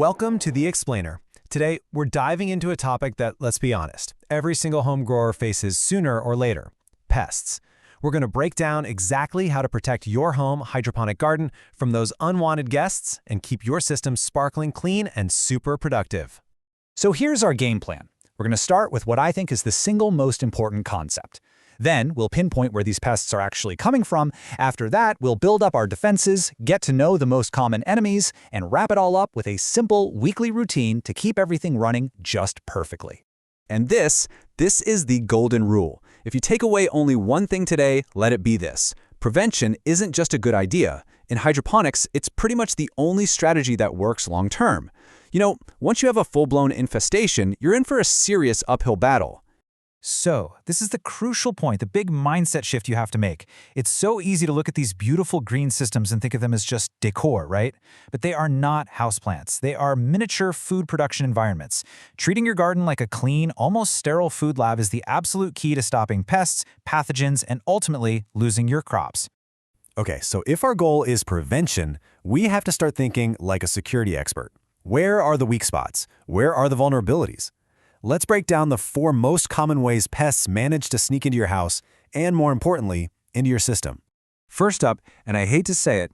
Welcome to The Explainer. Today, we're diving into a topic that, let's be honest, every single home grower faces sooner or later: pests. We're going to break down exactly how to protect your home hydroponic garden from those unwanted guests and keep your system sparkling clean and super productive. So here's our game plan. We're going to start with what I think is the single most important concept. Then we'll pinpoint where these pests are actually coming from. After that, we'll build up our defenses, get to know the most common enemies, and wrap it all up with a simple weekly routine to keep everything running just perfectly. And this is the golden rule. If you take away only one thing today, let it be this: prevention isn't just a good idea. In hydroponics, it's pretty much the only strategy that works long-term. You know, once you have a full-blown infestation, you're in for a serious uphill battle. So, this is the crucial point, the big mindset shift you have to make. It's so easy to look at these beautiful green systems and think of them as just decor, right? But they are not houseplants. They are miniature food production environments. Treating your garden like a clean, almost sterile food lab is the absolute key to stopping pests, pathogens, and ultimately losing your crops. Okay, so if our goal is prevention, we have to start thinking like a security expert. Where are the weak spots? Where are the vulnerabilities? Let's break down the 4 most common ways pests manage to sneak into your house and, more importantly, into your system. First up, and I hate to say it,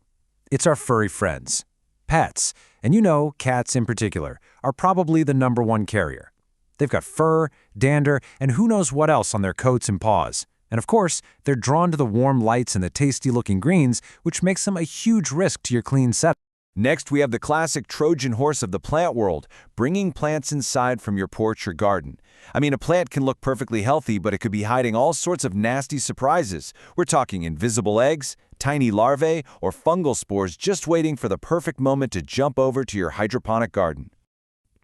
it's our furry friends. Pets, and you know, cats in particular, are probably the #1 carrier. They've got fur, dander, and who knows what else on their coats and paws. And of course, they're drawn to the warm lights and the tasty-looking greens, which makes them a huge risk to your clean setup. Next, we have the classic Trojan horse of the plant world, bringing plants inside from your porch or garden. I mean, a plant can look perfectly healthy, but it could be hiding all sorts of nasty surprises. We're talking invisible eggs, tiny larvae, or fungal spores just waiting for the perfect moment to jump over to your hydroponic garden.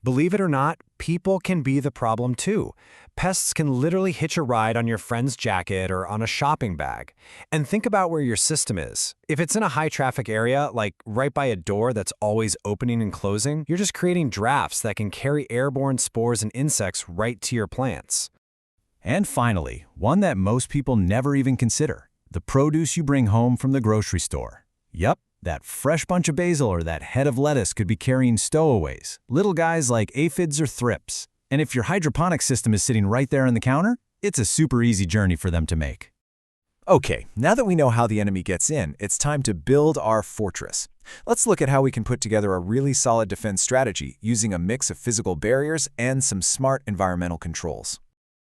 Believe it or not, people can be the problem too. Pests can literally hitch a ride on your friend's jacket or on a shopping bag. And think about where your system is. If it's in a high-traffic area, like right by a door that's always opening and closing, you're just creating drafts that can carry airborne spores and insects right to your plants. And finally, one that most people never even consider: the produce you bring home from the grocery store. Yep. That fresh bunch of basil or that head of lettuce could be carrying stowaways, little guys like aphids or thrips. And if your hydroponic system is sitting right there on the counter, it's a super easy journey for them to make. Okay, now that we know how the enemy gets in, it's time to build our fortress. Let's look at how we can put together a really solid defense strategy using a mix of physical barriers and some smart environmental controls.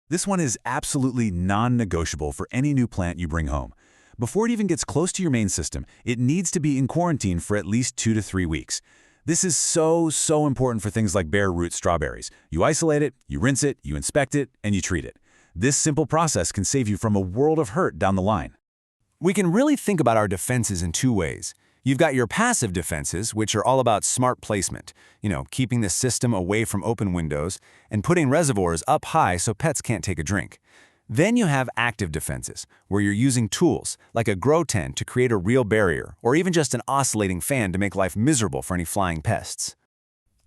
This one is absolutely non-negotiable for any new plant you bring home. Before it even gets close to your main system, it needs to be in quarantine for at least 2 to 3 weeks. This is so important for things like bare root strawberries. You isolate it, you rinse it, you inspect it, and you treat it. This simple process can save you from a world of hurt down the line. We can really think about our defenses in 2 ways. You've got your passive defenses, which are all about smart placement, keeping the system away from open windows and putting reservoirs up high so pets can't take a drink. Then you have active defenses, where you're using tools, like a grow tent to create a real barrier, or even just an oscillating fan to make life miserable for any flying pests.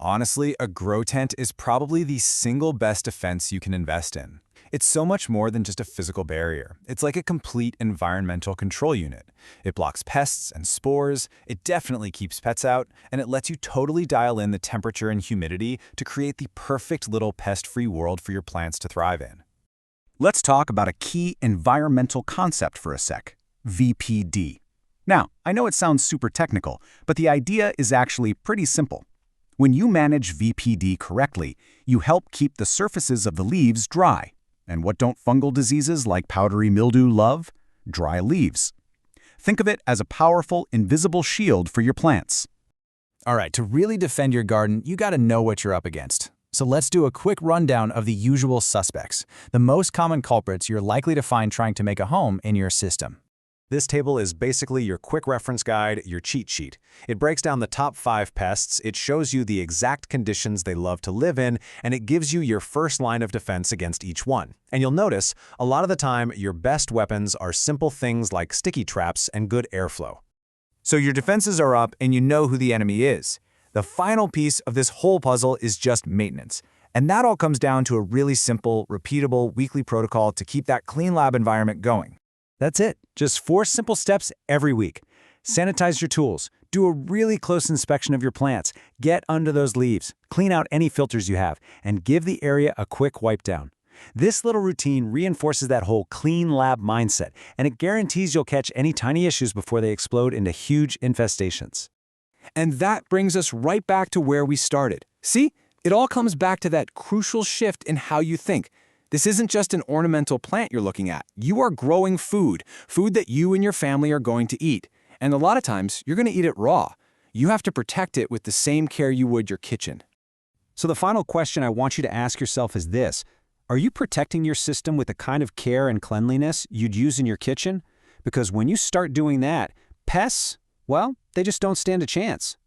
Honestly, a grow tent is probably the single best defense you can invest in. It's so much more than just a physical barrier. It's like a complete environmental control unit. It blocks pests and spores, it definitely keeps pets out, and it lets you totally dial in the temperature and humidity to create the perfect little pest-free world for your plants to thrive in. Let's talk about a key environmental concept for a sec: VPD. Now, I know it sounds super technical, but the idea is actually pretty simple. When you manage VPD correctly, you help keep the surfaces of the leaves dry. And what don't fungal diseases like powdery mildew love? Dry leaves. Think of it as a powerful, invisible shield for your plants. All right, to really defend your garden, you got to know what you're up against. So let's do a quick rundown of the usual suspects, the most common culprits you're likely to find trying to make a home in your system. This table is basically your quick reference guide, your cheat sheet. It breaks down the top 5 pests, it shows you the exact conditions they love to live in, and it gives you your first line of defense against each one. And you'll notice, a lot of the time, your best weapons are simple things like sticky traps and good airflow. So your defenses are up and you know who the enemy is. The final piece of this whole puzzle is just maintenance. And that all comes down to a really simple, repeatable weekly protocol to keep that clean lab environment going. That's it. Just 4 simple steps every week. Sanitize your tools, Do a really close inspection of your plants. Get under those leaves, clean out any filters you have, and give the area a quick wipe down. This little routine reinforces that whole clean lab mindset, and it guarantees you'll catch any tiny issues before they explode into huge infestations. And that brings us right back to where we started. See? It all comes back to that crucial shift in how you think. This isn't just an ornamental plant you're looking at. You are growing food that you and your family are going to eat. And a lot of times, you're going to eat it raw. You have to protect it with the same care you would your kitchen. So the final question I want you to ask yourself is this. Are you protecting your system with the kind of care and cleanliness you'd use in your kitchen? Because when you start doing that, pests, well, they just don't stand a chance.